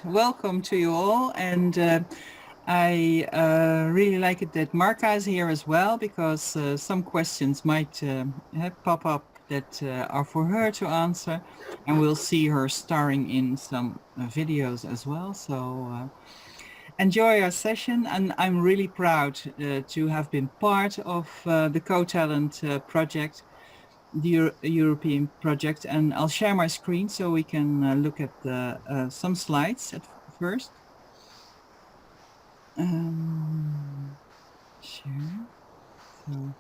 Welcome to you all. And I really like it that Marka is here as well, because some questions might pop up that are for her to answer. And we'll see her starring in some videos as well. So enjoy our session. And I'm really proud to have been part of the CoTalent project, the European project, and I'll share my screen so we can look at some slides at first. Share. So,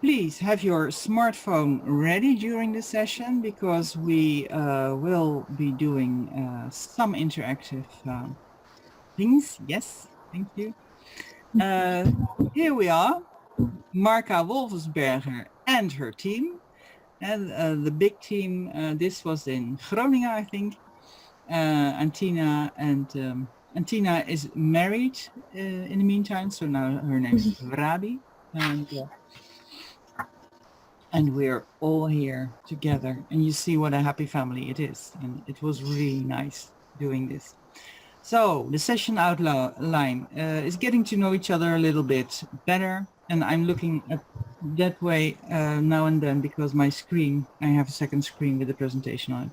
please have your smartphone ready during the session, because we will be doing some interactive things. Yes, thank you. Here we are, Marka Wolfensberger and her team. And the big team, this was in Groningen, I think. Tina is married in the meantime, so now her name is Vrabie. And we're all here together, and you see what a happy family it is. And it was really nice doing this. So the session outline is getting to know each other a little bit better. And I'm looking at that way now and then, because my screen, I have a second screen with the presentation on it.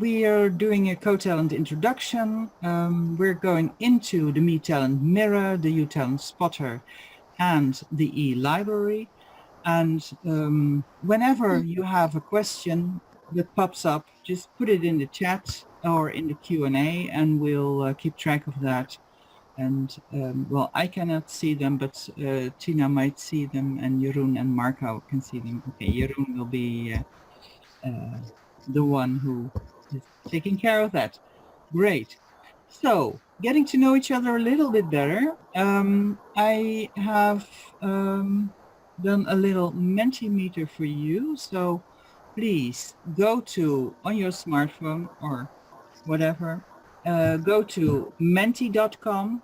We are doing a CoTalent introduction. We're going into the MeTalent Mirror, the YouTalent Spotter, and the elibrary. And whenever you have a question that pops up, just put it in the chat or in the Q&A, and we'll keep track of that. And well, I cannot see them, but Tina might see them, and Jeroen and Marco can see them. Okay, Jeroen will be the one who is taking care of that. Great. So, getting to know each other a little bit better, I have done a little Menti Meter for you. So please go to, on your smartphone or whatever, go to menti.com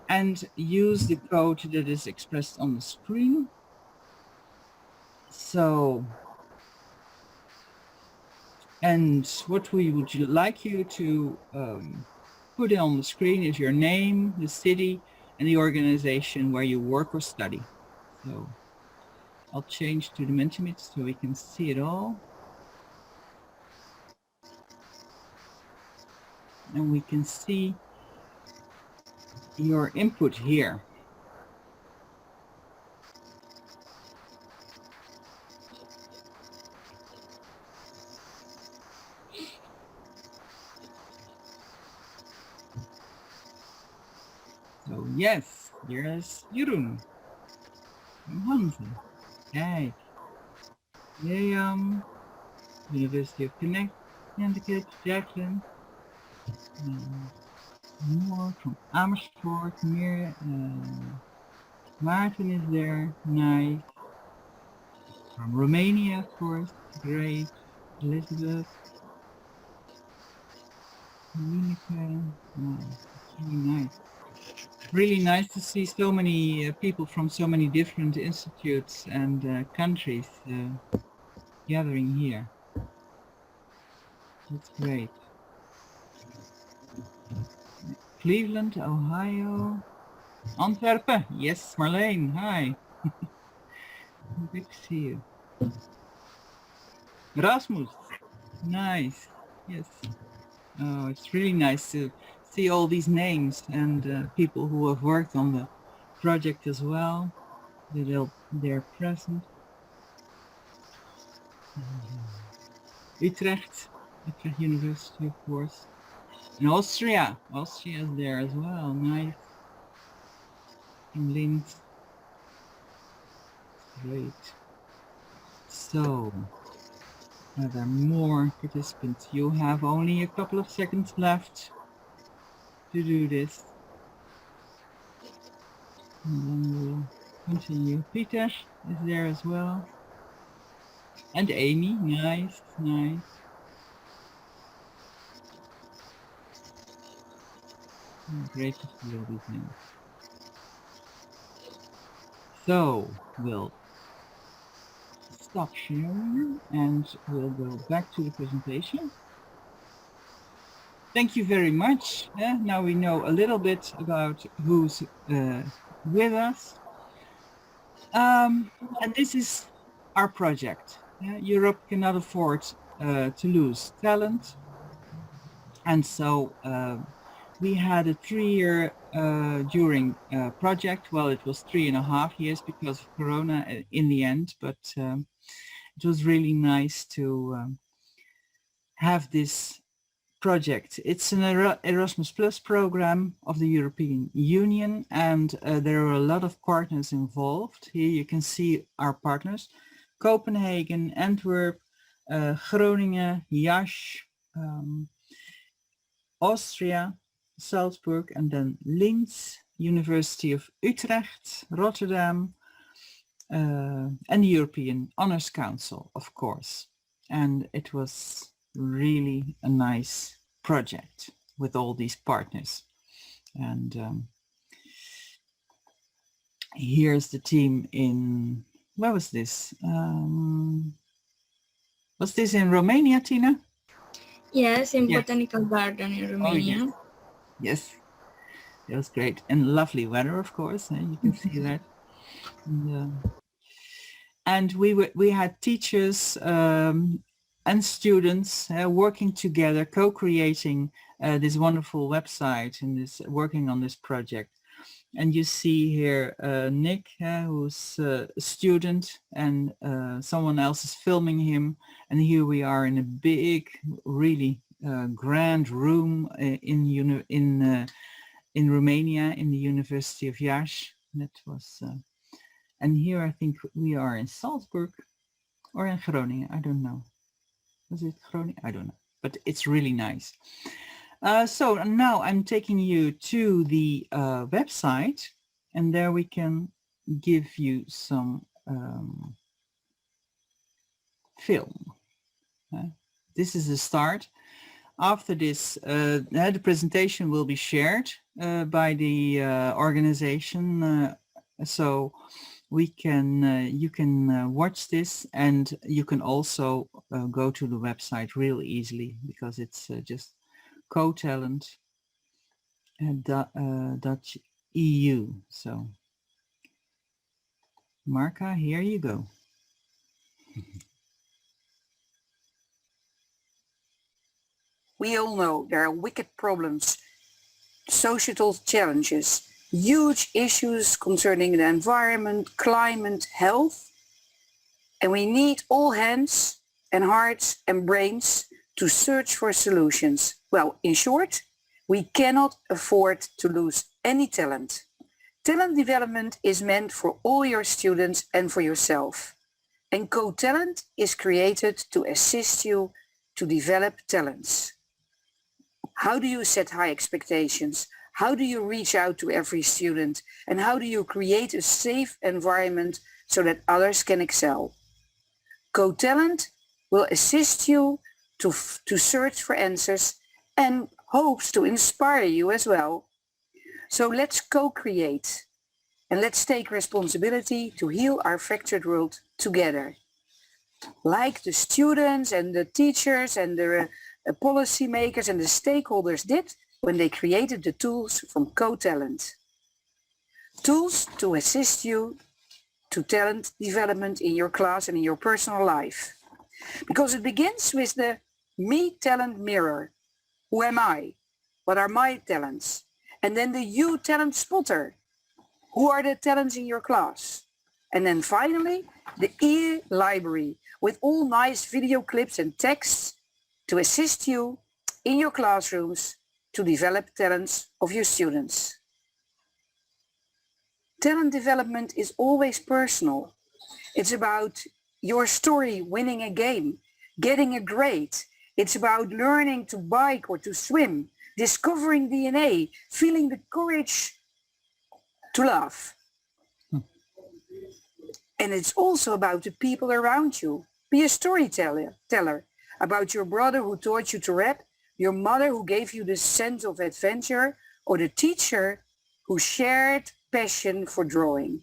and use the code that is expressed on the screen. So, and what we would like you to put on the screen is your name, the city, and the organization where you work or study. So I'll change to the Menti Meter so we can see it all. And we can see your input here. So yes, here's Jeroen. Hansen. Kijk. Leam. University of Connecticut, Jacqueline. More from Amersfoort, Martin is there, nice. From Romania, of course, great. Elizabeth. Monica, nice. Really nice. Really nice to see so many people from so many different institutes and countries gathering here. That's great. Cleveland, Ohio. Antwerpen, yes, Marlene, hi. Good to see you. Rasmus, nice, yes. Oh, it's really nice to see all these names and people who have worked on the project as well. They're present. Utrecht University, of course. And Austria is there as well, nice. And Linz. Great. So, are there more participants? You have only a couple of seconds left to do this. And then we'll continue. Peter is there as well. And Amy, nice, nice. Great to see all these names. So, we'll stop sharing and we'll go back to the presentation. Thank you very much. Now we know a little bit about who's with us. And this is our project. Europe cannot afford to lose talent. And so we had a 3-year during project. Well, it was 3.5 years because of Corona in the end, but it was really nice to have this project. It's an Erasmus Plus program of the European Union, and there are a lot of partners involved. Here you can see our partners: Copenhagen, Antwerp, Groningen, Yash, Austria, Salzburg, and then Linz, University of Utrecht, Rotterdam, and the European Honors Council, of course. And it was really a nice project with all these partners. And here's the team in, where was this? Was this in Romania, Tina? Yes, in Botanical Garden in Romania. Oh, yes, it was great. And lovely weather, of course, you can see that. And we had teachers and students working together, co-creating this wonderful website and working on this project. And you see here Nick, who's a student, and someone else is filming him. And here we are in a big, really grand room in Romania, in the University of Iași. That was, and here I think we are in Salzburg or in Groningen. I don't know. Was it Groningen? I don't know. But it's really nice. So now I'm taking you to the website, and there we can give you some film. This is the start. After this, the presentation will be shared by the organization, so we can you can watch this, and you can also go to the website really easily, because it's just CoTalent.eu. So Marka, here you go. We all know there are wicked problems, societal challenges, huge issues concerning the environment, climate, health, and we need all hands and hearts and brains to search for solutions. Well, in short, we cannot afford to lose any talent. Talent development is meant for all your students and for yourself. And CoTalent is created to assist you to develop talents. How do you set high expectations? How do you reach out to every student? And how do you create a safe environment so that others can excel? CoTalent will assist you to search for answers and hopes to inspire you as well. So let's co-create and let's take responsibility to heal our fractured world together. Like the students and the teachers and the policy makers and the stakeholders did when they created the tools from CoTalent. Tools to assist you to talent development in your class and in your personal life. Because it begins with the MeTalent Mirror. Who am I? What are my talents? And then the YouTalent Spotter. Who are the talents in your class? And then finally, the elibrary with all nice video clips and texts to assist you in your classrooms to develop talents of your students. Talent development is always personal. It's about your story winning a game, getting a grade. It's about learning to bike or to swim, discovering DNA, feeling the courage to laugh. And it's also about the people around you. Be a storyteller about your brother who taught you to rap, your mother who gave you the sense of adventure, or the teacher who shared passion for drawing.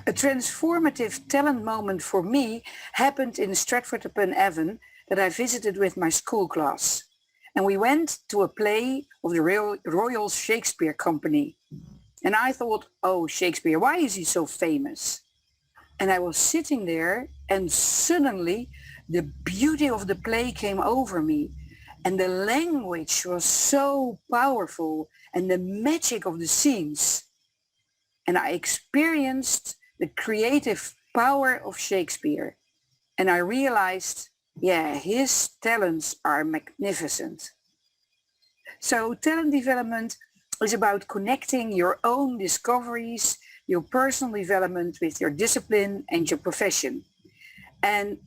A transformative talent moment for me happened in Stratford-upon-Avon that I visited with my school class. And we went to a play of the Royal Shakespeare Company. And I thought, oh, Shakespeare, why is he so famous? And I was sitting there and suddenly the beauty of the play came over me. And the language was so powerful and the magic of the scenes. And I experienced the creative power of Shakespeare. And I realized, yeah, his talents are magnificent. So talent development is about connecting your own discoveries, your personal development with your discipline and your profession. And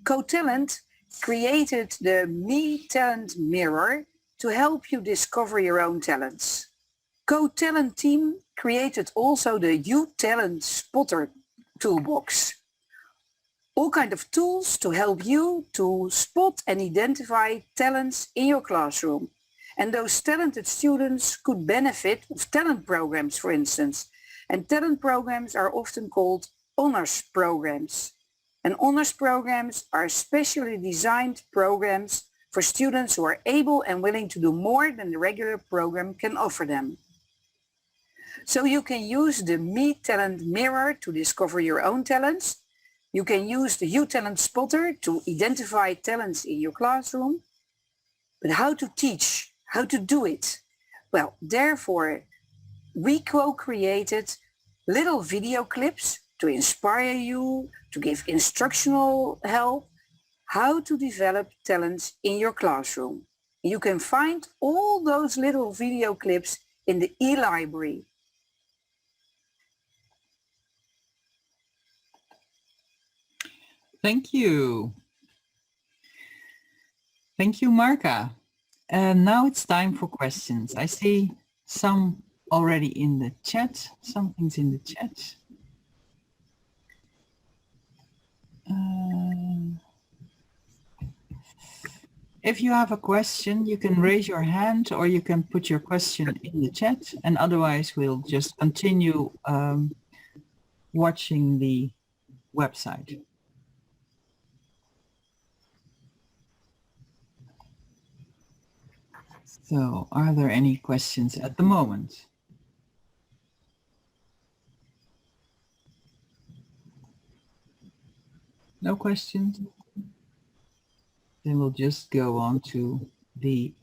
CoTalent created the MeTalent Mirror to help you discover your own talents. CoTalent team created also the YouTalent Spotter toolbox. All kinds of tools to help you to spot and identify talents in your classroom. And those talented students could benefit of talent programs, for instance. And talent programs are often called honors programs. And honors programs are specially designed programs for students who are able and willing to do more than the regular program can offer them. So you can use the MeTalent Mirror to discover your own talents. You can use the YouTalent Spotter to identify talents in your classroom. But how to teach? How to do it? Well, therefore, we co-created little video clips to inspire you, to give instructional help, how to develop talents in your classroom. You can find all those little video clips in the elibrary. Thank you. Thank you, Marka. And now it's time for questions. I see some already in the chat. Something's in the chat. If you have a question, you can raise your hand or you can put your question in the chat, and otherwise we'll just continue watching the website. So, are there any questions at the moment? No questions? Then we'll just go on to the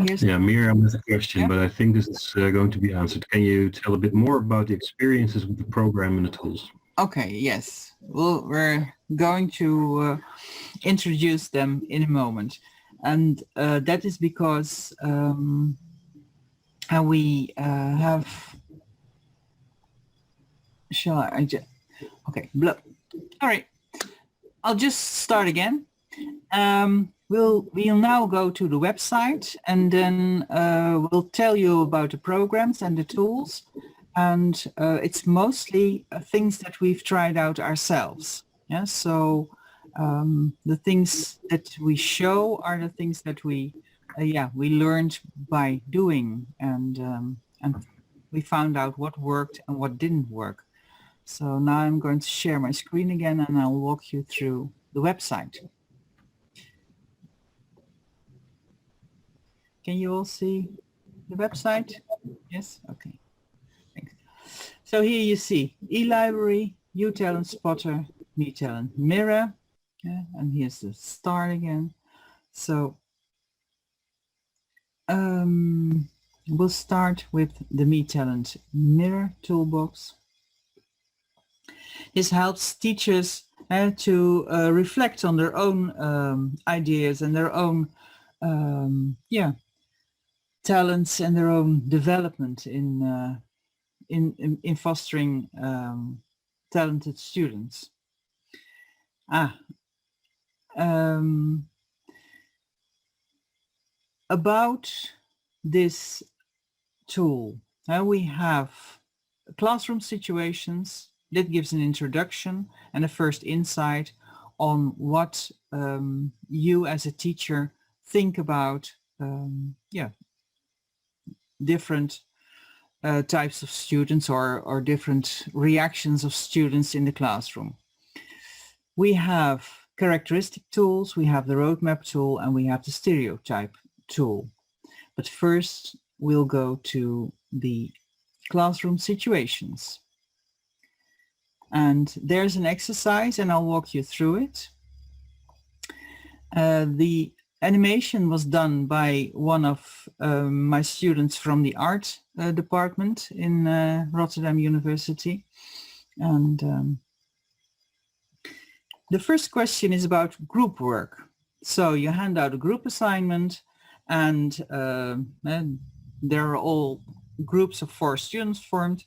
yeah, Miriam has a question, but I think this is going to be answered. Can you tell a bit more about the experiences with the program and the tools? Okay, yes. Well, we're going to introduce them in a moment. And that is because we have... Shall I just... Okay, all right. I'll just start again. We'll now go to the website, and then we'll tell you about the programs and the tools. And it's mostly things that we've tried out ourselves. Yeah, so the things that we show are the things that we learned by doing, and we found out what worked and what didn't work. So now I'm going to share my screen again, and I'll walk you through the website. Can you all see the website? Yes? Okay. Thanks. So here you see elibrary, YouTalent Spotter, MeTalent Mirror. Yeah, and here's the start again. So we'll start with the MeTalent Mirror toolbox. This helps teachers to reflect on their own ideas and their own talents and their own development in fostering talented students. About this tool, we have classroom situations. That gives an introduction and a first insight on what you as a teacher think about different types of students or different reactions of students in the classroom. We have characteristic tools, we have the roadmap tool, and we have the stereotype tool. But first, we'll go to the classroom situations. And there's an exercise, and I'll walk you through it. The animation was done by one of my students from the art department in Rotterdam University. And the first question is about group work. So you hand out a group assignment, and there are all groups of 4 students formed.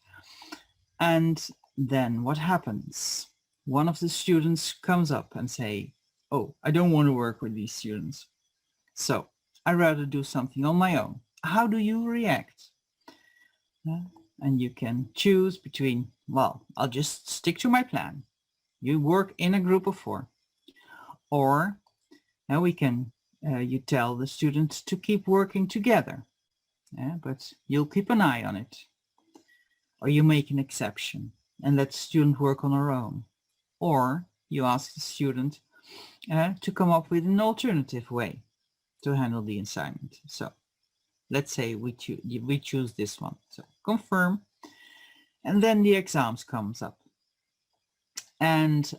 And then what happens? One of the students comes up and say, "Oh, I don't want to work with these students. So I'd rather do something on my own." How do you react? And you can choose between, well, I'll just stick to my plan. You work in a group of 4. Or now you tell the students to keep working together, but you'll keep an eye on it. Or you make an exception and let the student work on her own. Or you ask the student to come up with an alternative way to handle the assignment. So let's say we choose this one. So confirm. And then the exams comes up. And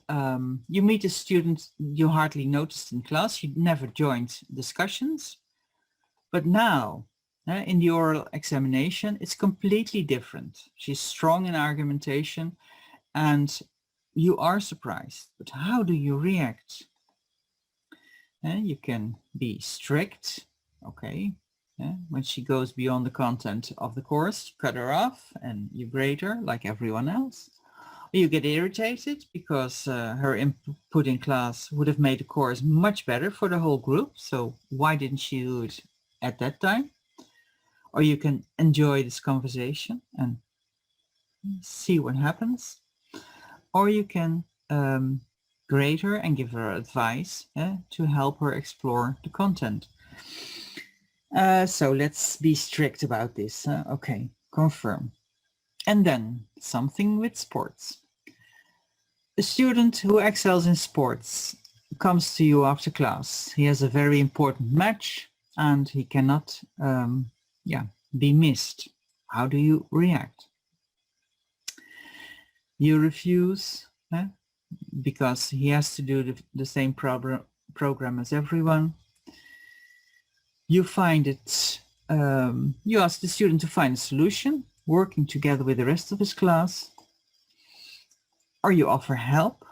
you meet a student you hardly noticed in class. You never joined discussions. But now, in the oral examination, it's completely different. She's strong in argumentation and you are surprised. But how do you react? You can be strict, okay. When she goes beyond the content of the course, you cut her off and you grade her like everyone else. You get irritated because her input in class would have made the course much better for the whole group. So why didn't she do it at that time? Or you can enjoy this conversation and see what happens. Or you can grade her and give her advice to help her explore the content. So let's be strict about this. Okay, confirm. And then something with sports. A student who excels in sports comes to you after class. He has a very important match and he cannot be missed. How do you react? You refuse because he has to do the same program as everyone. You find it, you ask the student to find a solution, working together with the rest of his class, or you offer help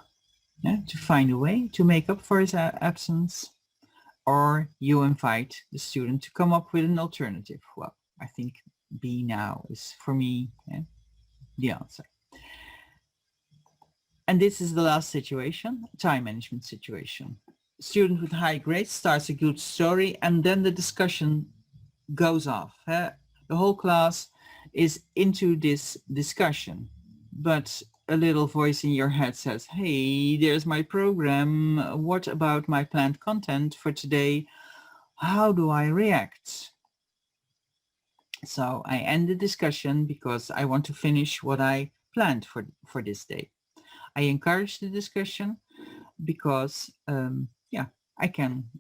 to find a way to make up for his absence, or you invite the student to come up with an alternative. Well, I think B now is for me the answer. And this is the last situation, time management situation. Student with high grades starts a good story and then the discussion goes off. The whole class is into this discussion, but a little voice in your head says, "Hey, there's my program. What about my planned content for today? How do I react?" So I end the discussion because I want to finish what I planned for this day. I encourage the discussion because I can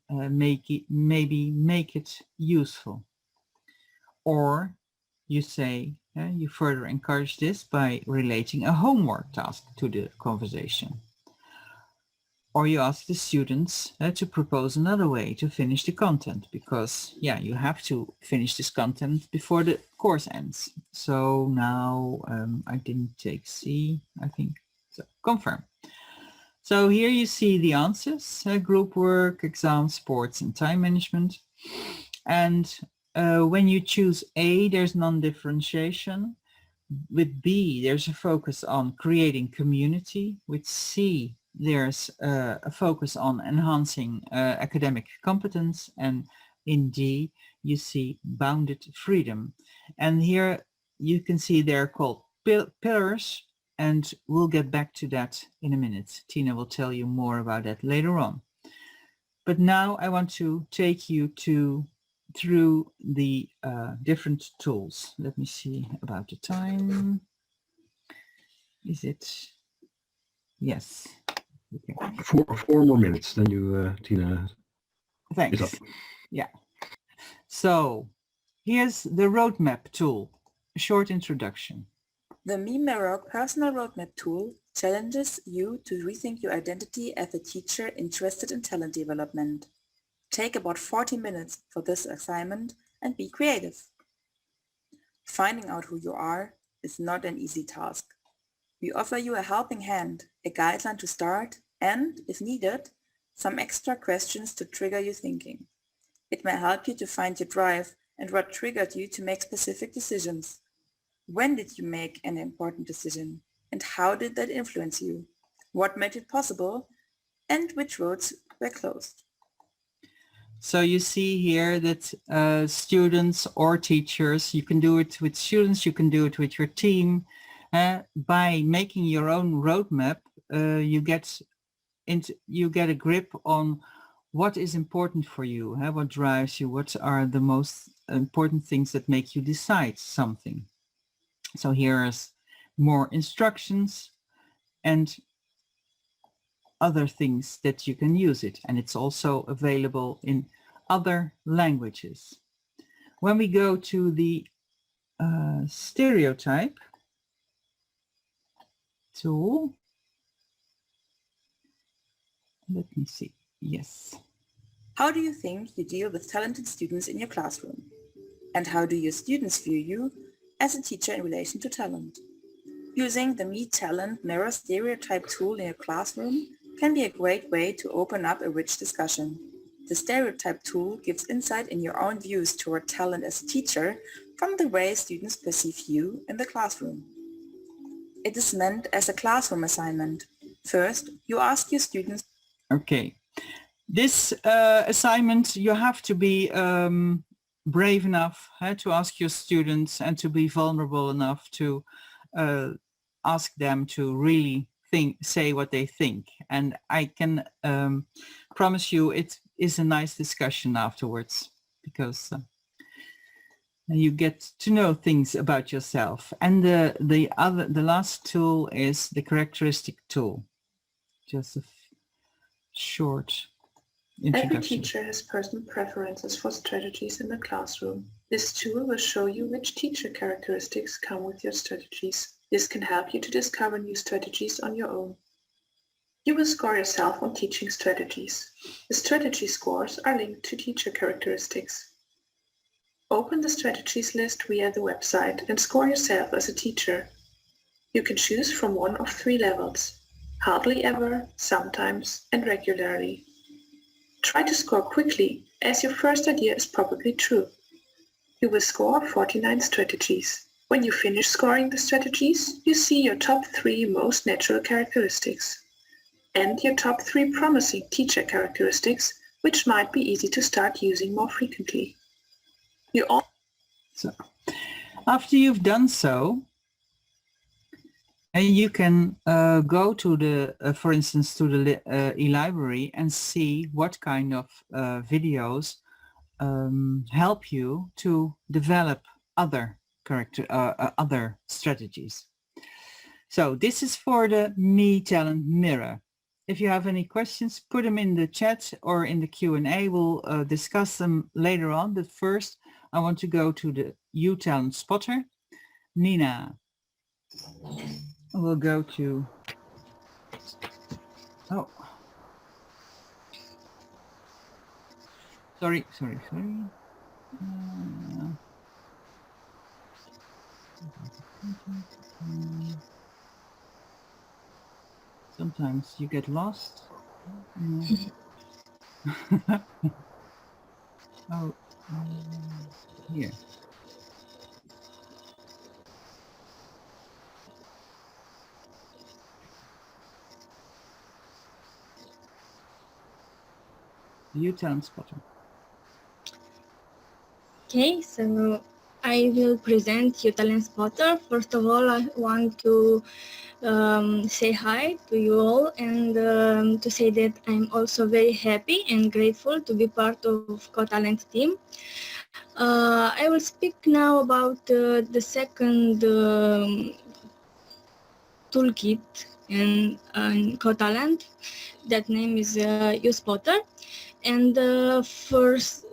maybe make it useful. Or you say, you further encourage this by relating a homework task to the conversation. Or you ask the students to propose another way to finish the content because, you have to finish this content before the course ends. So now I didn't take C, I think. So confirm. So here you see the answers, group work, exam, sports, and time management. And when you choose A, there's non-differentiation. With B, there's a focus on creating community. With C, there's a focus on enhancing academic competence. And in D, you see bounded freedom. And here you can see they're called pillars. And we'll get back to that in a minute. Tina will tell you more about that later on. But now I want to take you to through the different tools. Let me see about the time. Is it? Yes. Okay. 4 more minutes, then you, Tina, Thanks. is up. Yeah. So here's the roadmap tool, a short introduction. The Menti Mirror personal roadmap tool challenges you to rethink your identity as a teacher interested in talent development. Take about 40 minutes for this assignment and be creative. Finding out who you are is not an easy task. We offer you a helping hand, a guideline to start, and, if needed, some extra questions to trigger your thinking. It may help you to find your drive and what triggered you to make specific decisions. When did you make an important decision, and how did that influence you? What made it possible, and which roads were closed? So you see here that students or teachers, you can do it with students, you can do it with your team. By making your own roadmap, you get a grip on what is important for you, what drives you, what are the most important things that make you decide something. So here's more instructions and other things that you can use it. And it's also available in other languages. When we go to the stereotype tool, let me see. Yes. How do you think you deal with talented students in your classroom? And how do your students view you as a teacher in relation to talent? Using the MeTalent Mirror stereotype tool in your classroom can be a great way to open up a rich discussion. The stereotype tool gives insight in your own views toward talent as a teacher from the way students perceive you in the classroom. It is meant as a classroom assignment. First, you ask your students. Okay. This assignment, you have to be brave enough to ask your students and to be vulnerable enough to ask them to really say what they think. And I can promise you it is a nice discussion afterwards, because you get to know things about yourself. And the last tool is the characteristic tool. Just a short introduction. Every teacher has personal preferences for strategies in the classroom. This tool will show you which teacher characteristics come with your strategies. This can help you to discover new strategies on your own. You will score yourself on teaching strategies. The strategy scores are linked to teacher characteristics. Open the strategies list via the website and score yourself as a teacher. You can choose from one of 3 levels: hardly ever, sometimes, and regularly. Try to score quickly, as your first idea is probably true. You will score 49 strategies. When you finish scoring the strategies, you see your top 3 most natural characteristics and your top 3 promising teacher characteristics, which might be easy to start using more frequently. So, after you've done so, and you can go to the, for instance, to the elibrary and see what kind of videos help you to develop other other strategies. So this is for the MeTalent Mirror. If you have any questions, put them in the chat or in the Q&A. We'll discuss them later on. But first, I want to go to the YouTalent Spotter. Nina. We'll go to, oh, sorry. Sometimes you get lost. Oh, here. YouTalent Spotter. Okay, so I will present YouTalent Spotter. First of all, I want to say hi to you all and to say that I'm also very happy and grateful to be part of CoTalent team. I will speak now about the second toolkit in CoTalent. That name is YouTalent. And first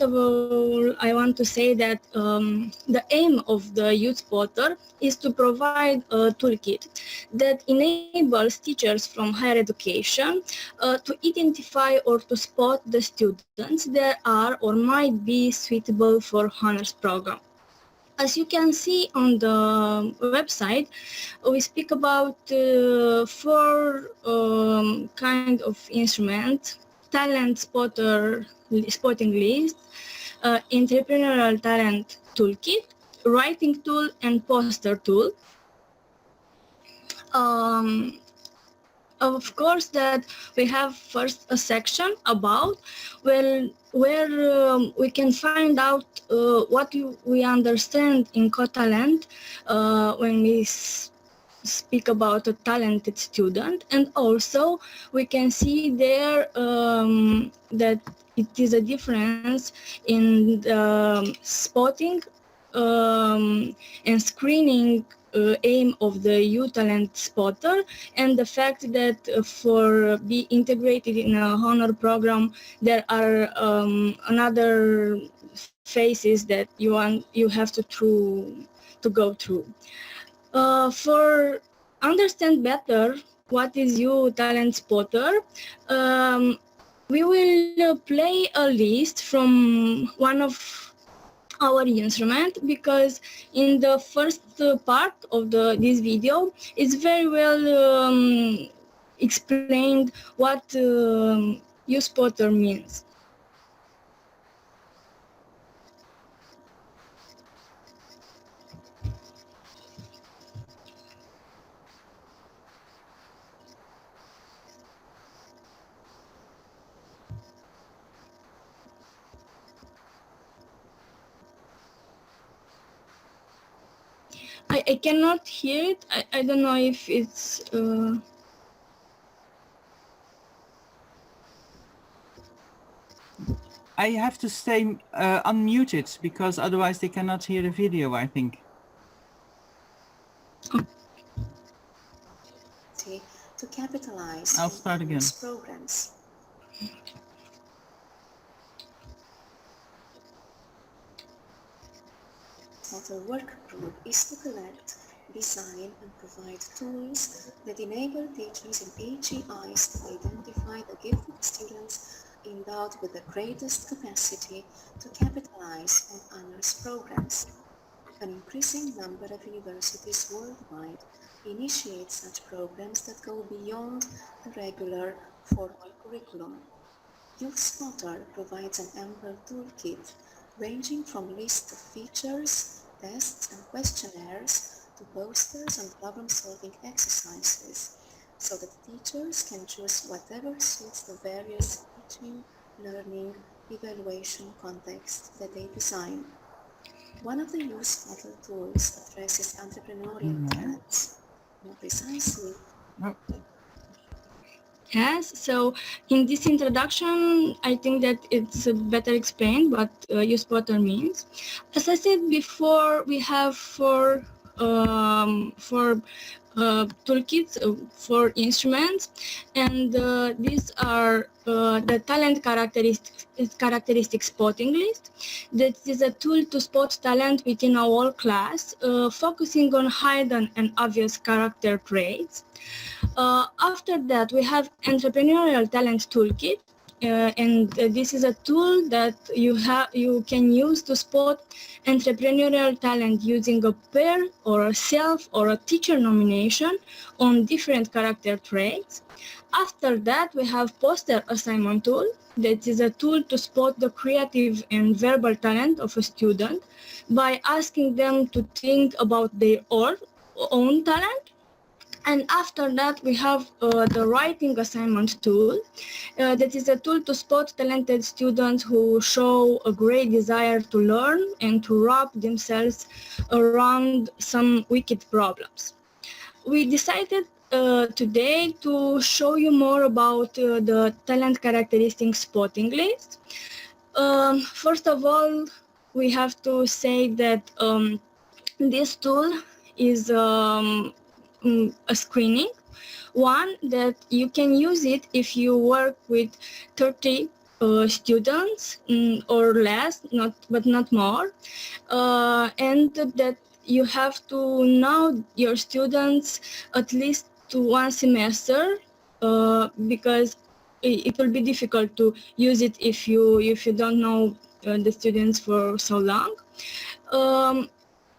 of all, I want to say that the aim of the YouTalent is to provide a toolkit that enables teachers from higher education to identify or to spot the students that are or might be suitable for honors program. As you can see on the website, we speak about four kind of instruments: talent spotter, spotting list, entrepreneurial talent toolkit, writing tool, and poster tool. Of course, that we have first a section about where we can find out what we understand in CoTalent when we speak about a talented student, and also we can see there that it is a difference in spotting and screening aim of the YouTalent Spotter, and the fact that for be integrated in a honor program, there are another phases that you have to go through. For understand better what is YouTalent Spotter, we will play a list from one of our instrument, because in the first part of this video it's very well explained what YouTalent means. I cannot hear it. I don't know if it's... I have to stay unmuted because otherwise they cannot hear the video, I think. To capitalize I'll start again. Programs. Spotter work group is to collect, design, and provide tools that enable teachers and AGIs to identify the gifted students endowed with the greatest capacity to capitalize on honors programs. An increasing number of universities worldwide initiate such programs that go beyond the regular formal curriculum. YouTalent provides an ample toolkit ranging from lists of features, tests, and questionnaires to posters and problem-solving exercises, so that teachers can choose whatever suits the various teaching, learning, evaluation contexts that they design. One of the YouTalent tools addresses entrepreneurial talents. More precisely, Yes, so in this introduction, I think that it's better explained what YouTalent means. As I said before, we have four toolkits, for instruments, and these are the talent characteristic spotting list. That is a tool to spot talent within a whole class, focusing on hidden and obvious character traits. After that, we have entrepreneurial talent toolkit, and this is a tool that you can use to spot entrepreneurial talent using a pair or a self or a teacher nomination on different character traits. After that, we have poster assignment tool. That is a tool to spot the creative and verbal talent of a student by asking them to think about their own talent. And after that, we have the writing assignment tool. That is a tool to spot talented students who show a great desire to learn and to wrap themselves around some wicked problems. We decided today to show you more about the talent characteristic spotting list. First of all, we have to say that this tool is a screening one that you can use it if you work with 30 students or less, but not more, and that you have to know your students at least to one semester, because it will be difficult to use it if you don't know the students for so long.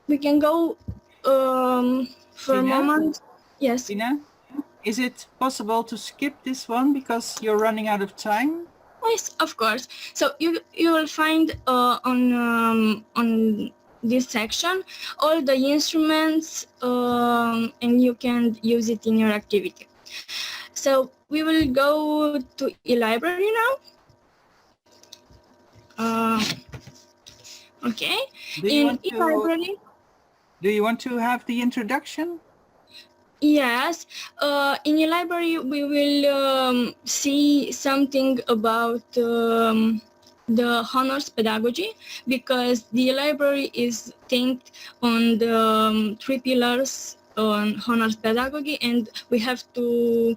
We can go for a Tina? moment. Yes. Tina, is it possible to skip this one because you're running out of time? Yes, of course. So you will find on this section all the instruments, and you can use it in your activity. So we will go to elibrary now. Okay. In elibrary. Do you want to have the introduction? Yes, in your library we will see something about the honors pedagogy, because the library is think on the 3 pillars on honors pedagogy, and we have to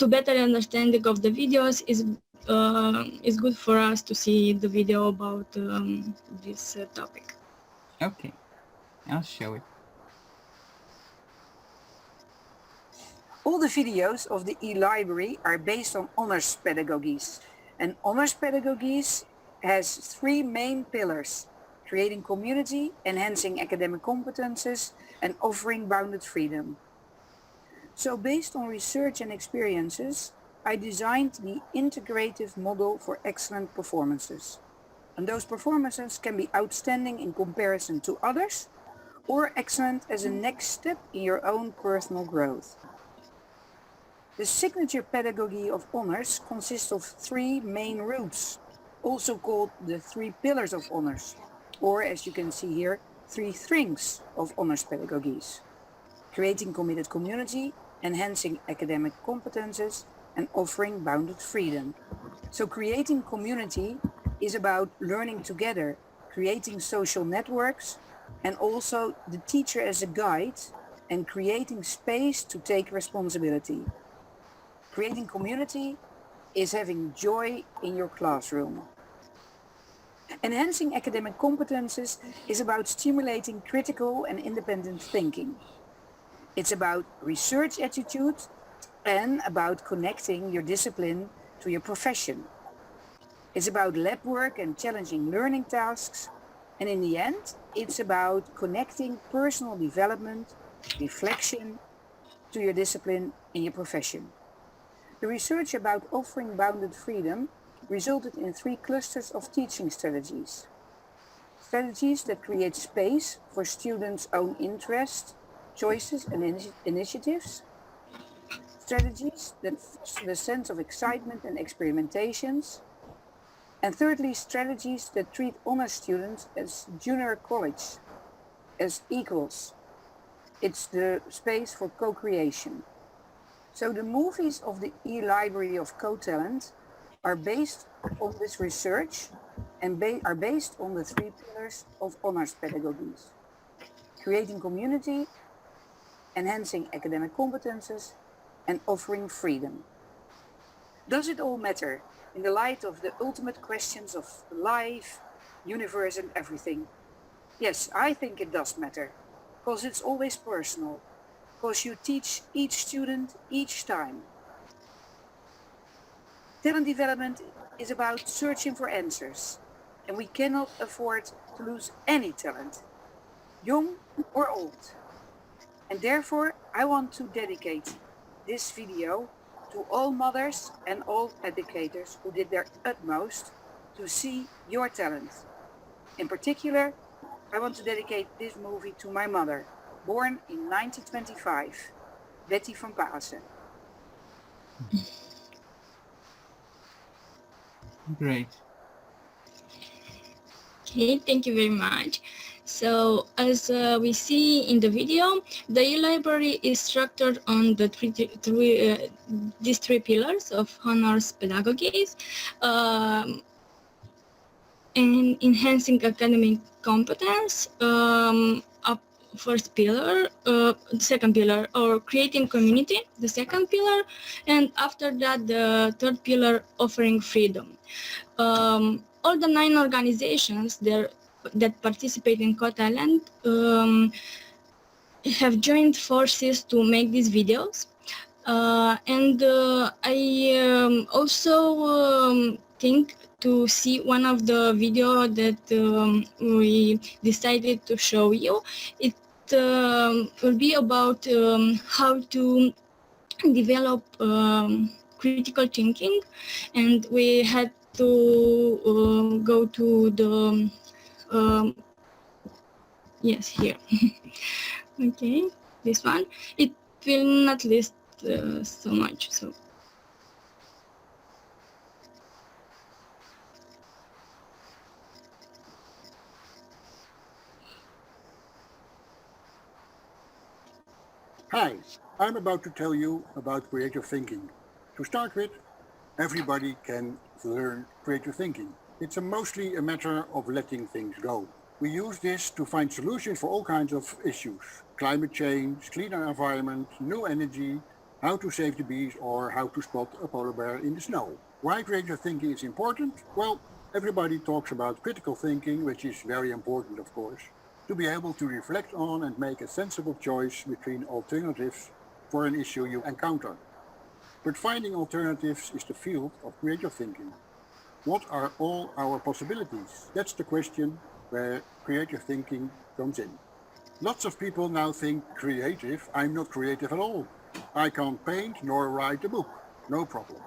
better understanding of the videos is good for us to see the video about this topic. Okay, I'll show it. All the videos of the e-library are based on honors pedagogies. And honors pedagogies has 3 main pillars: creating community, enhancing academic competences, and offering bounded freedom. So based on research and experiences, I designed the integrative model for excellent performances. And those performances can be outstanding in comparison to others, or excellent as a next step in your own personal growth. The signature pedagogy of honors consists of 3 main roots, also called the 3 pillars of honors, or as you can see here, 3 strings of honors pedagogies: creating committed community, enhancing academic competences, and offering bounded freedom. So creating community is about learning together, creating social networks, and also the teacher as a guide, and creating space to take responsibility. Creating community is having joy in your classroom. Enhancing academic competences is about stimulating critical and independent thinking. It's about research attitude and about connecting your discipline to your profession. It's about lab work and challenging learning tasks. And in the end, it's about connecting personal development, reflection to your discipline in your profession. The research about offering bounded freedom resulted in 3 clusters of teaching strategies. Strategies that create space for students' own interests, choices and initiatives. Strategies that foster the sense of excitement and experimentations. And thirdly, strategies that treat honors students as junior college, as equals. It's the space for co-creation. So the movies of the e-library of CoTalent are based on this research and are based on the 3 pillars of honors pedagogies: creating community, enhancing academic competences, and offering freedom. Does it all matter in the light of the ultimate questions of life, universe, and everything? Yes, I think it does matter, because it's always personal, because you teach each student each time. Talent development is about searching for answers, and we cannot afford to lose any talent, young or old. And therefore, I want to dedicate this video to all mothers and all educators who did their utmost to see your talent. In particular, I want to dedicate this movie to my mother, born in 1925, Betty van Pasen. Great. Okay, thank you very much. So as we see in the video, the e-library is structured on the these 3 pillars of honors pedagogies. in enhancing academic competence, first pillar, second pillar, or creating community, the second pillar, and after that the third pillar, offering freedom. All the 9 organizations there that participate in CoTalent have joined forces to make these videos, and I also think to see one of the video that we decided to show you. It will be about how to develop critical thinking, and we had to go to the yes, here. Okay, this one. It will not list so much, so. Hi, I'm about to tell you about creative thinking. To start with, everybody can learn creative thinking. It's mostly a matter of letting things go. We use this to find solutions for all kinds of issues. Climate change, cleaner environment, new energy, how to save the bees, or how to spot a polar bear in the snow. Why creative thinking is important? Well, everybody talks about critical thinking, which is very important, of course, to be able to reflect on and make a sensible choice between alternatives for an issue you encounter. But finding alternatives is the field of creative thinking. What are all our possibilities? That's the question where creative thinking comes in. Lots of people now think creative. I'm not creative at all. I can't paint nor write a book. No problem.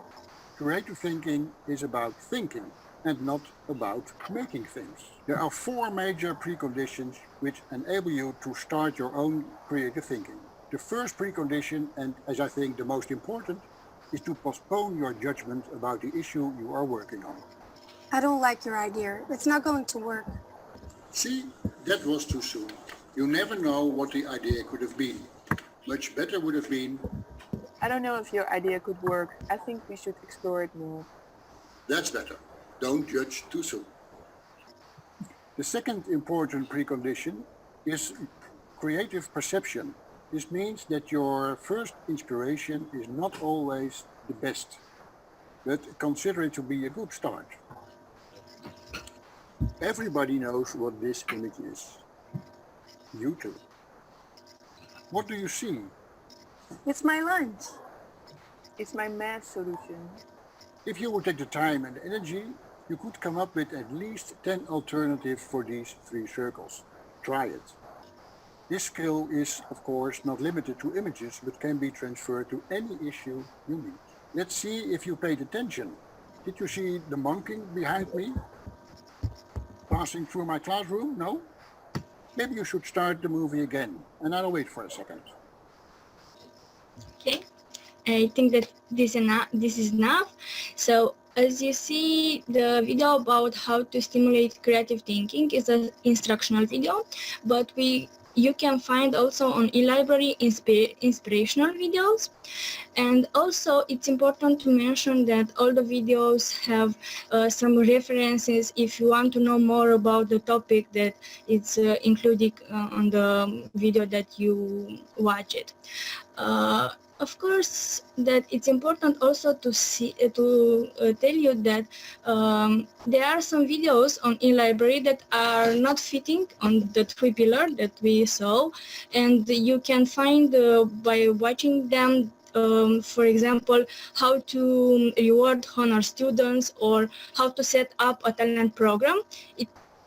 Creative thinking is about thinking and not about making things. There are 4 major preconditions which enable you to start your own creative thinking. The first precondition, and as I think the most important, is to postpone your judgment about the issue you are working on. I don't like your idea. It's not going to work. See, that was too soon. You never know what the idea could have been. Much better would have been, I don't know if your idea could work. I think we should explore it more. that's better. Don't judge too soon. The second important precondition is creative perception. This means that your first inspiration is not always the best, but consider it to be a good start. Everybody knows what this image is. You too. What do you see? It's my lunch. It's my math solution. If you would take the time and energy, you could come up with at least 10 alternatives for these 3 circles. Try it. This skill is, of course, not limited to images, but can be transferred to any issue you meet. Let's see if you paid attention. Did you see the monkey behind me? Passing through my classroom? No? Maybe you should start the movie again, and I'll wait for a second. Okay, I think that this is enough. So as you see, the video about how to stimulate creative thinking is an instructional video, but you can find also on eLibrary inspirational videos. And also it's important to mention that all the videos have some references if you want to know more about the topic that it's included on the video that you watch it. Of course, that it's important also to tell you that there are some videos on eLibrary that are not fitting on the 3 pillars that we saw, and you can find by watching them, for example, how to reward honor students or how to set up a talent program.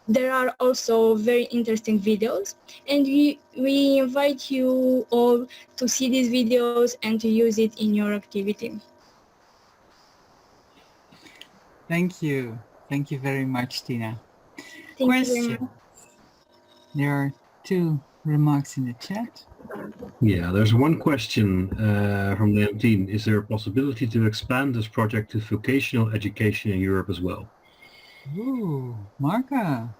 There are also very interesting videos, and we invite you all to see these videos and to use it in your activity. Thank you. Thank you very much, Tina. Thank Question. you very much. There are 2 remarks in the chat. Yeah, there's one question from Leontine. Is there a possibility to expand this project to vocational education in Europe as well? Ooh, Marka.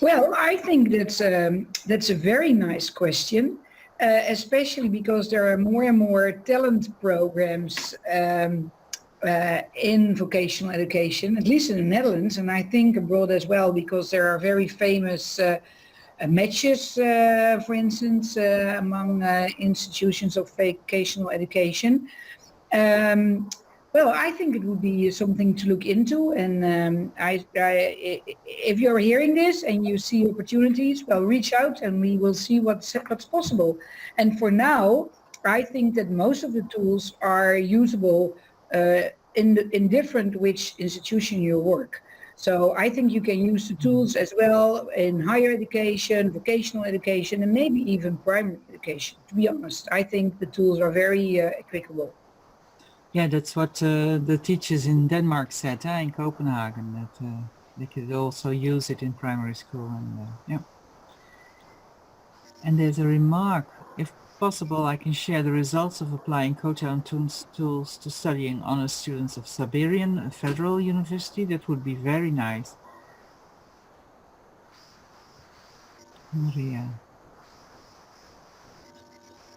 Well, I think that's a very nice question, especially because there are more and more talent programs in vocational education, at least in the Netherlands, and I think abroad as well, because there are very famous matches, for instance, among institutions of vocational education. Well, I think it would be something to look into, and if you're hearing this and you see opportunities, well, reach out and we will see what's possible. And for now, I think that most of the tools are usable in different which institution you work. So I think you can use the tools as well in higher education, vocational education, and maybe even primary education. To be honest, I think the tools are very applicable. Yeah, that's what the teachers in Denmark said, in Copenhagen, that they could also use it in primary school. And yeah. And there's a remark, if possible, I can share the results of applying CoTalent tools to studying honors students of Siberian Federal University. That would be very nice. Maria.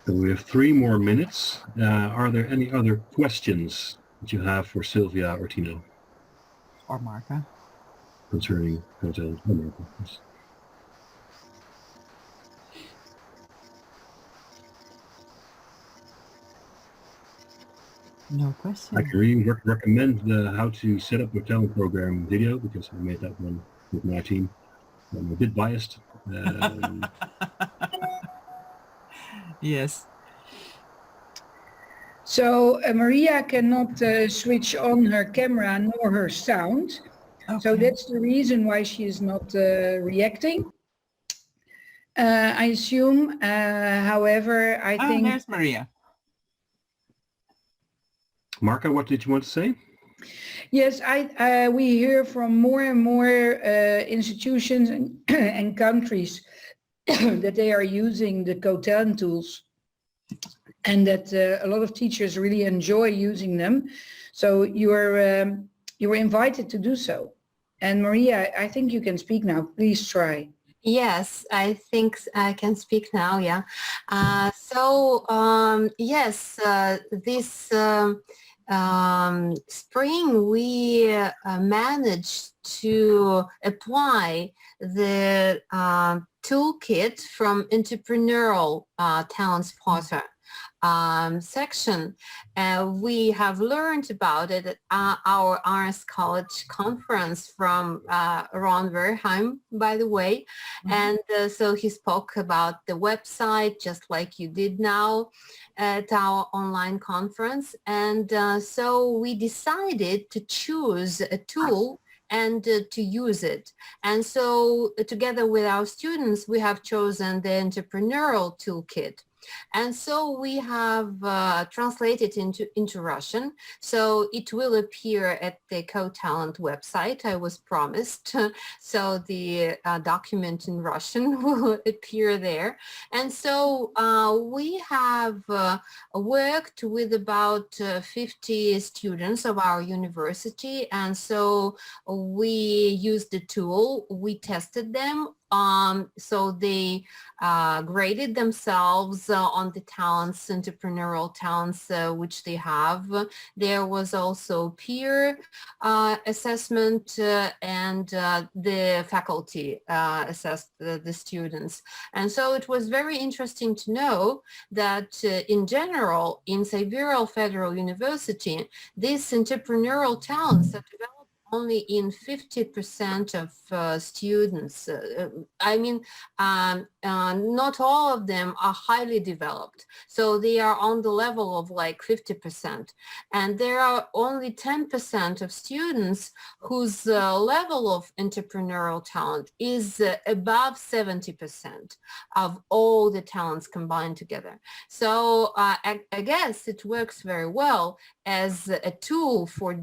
So we have 3 more minutes. Are there any other questions that you have for Sylvia or Tina? Or Marka. Concerning CoTalent Library? Yes. No question. I can really recommend the how to set up your talent program video, because I made that one with my team. I'm a bit biased. Yes. So Maria cannot switch on her camera nor her sound. Okay. So that's the reason why she is not reacting. I assume, however, I think... there's Maria. Marka, what did you want to say? Yes, we hear from more and more institutions and countries that they are using the CoTalent tools, and that a lot of teachers really enjoy using them. So you were invited to do so. And Maria, I think you can speak now. Please try. Yes, I think I can speak now. Yeah. Yes, this spring we managed to apply the toolkit from Entrepreneurial Talent Spotter section. We have learned about it at our RS College conference from Ron Verheim, by the way. And so he spoke about the website, just like you did now at our online conference. And so we decided to choose a tool and to use it. And so together with our students, we have chosen the Entrepreneurial Toolkit. And so we have translated into Russian. So it will appear at the CoTalent website, I was promised. So the document in Russian will appear there. And so we have worked with about 50 students of our university. And so we used the tool, we tested them. So they graded themselves on the talents, entrepreneurial talents, which they have. There was also peer assessment and the faculty assessed the students. And so it was very interesting to know that in general, in Siberian Federal University, these entrepreneurial talents are developed only in 50% of students. I mean, not all of them are highly developed. So they are on the level of like 50%. And there are only 10% of students whose level of entrepreneurial talent is above 70% of all the talents combined together. So I guess it works very well as a tool for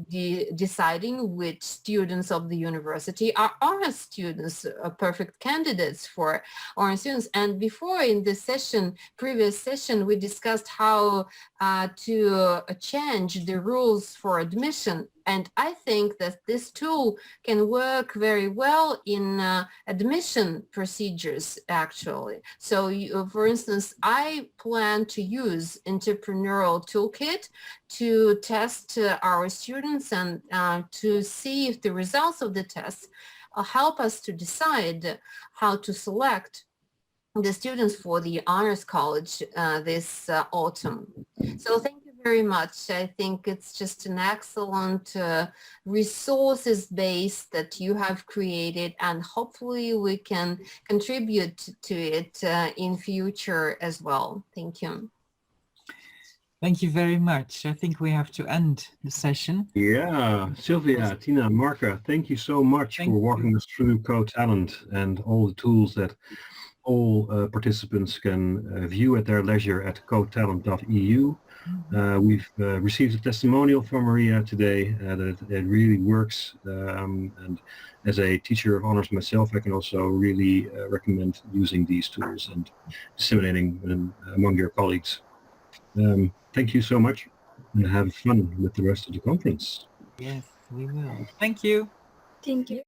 deciding which students of the university are honors students, perfect candidates for honors students. And before in this session, previous session, we discussed how to change the rules for admission And I think that this tool can work very well in admission procedures, actually. So, for instance, I plan to use entrepreneurial toolkit to test our students and to see if the results of the tests help us to decide how to select the students for the Honors College this autumn. So thank you very much. I think it's just an excellent resources base that you have created, and hopefully we can contribute to it in future as well. Thank you. Thank you very much. I think we have to end the session. Yeah, Sylvia, Tina, Marka, thank you so much for walking us through CoTalent and all the tools that all participants can view at their leisure at cotalent.eu. We've received a testimonial from Maria today that it really works, and as a teacher of honors myself, I can also really recommend using these tools and disseminating them among your colleagues. Thank you so much, and have fun with the rest of the conference. Yes, we will. Thank you. Thank you.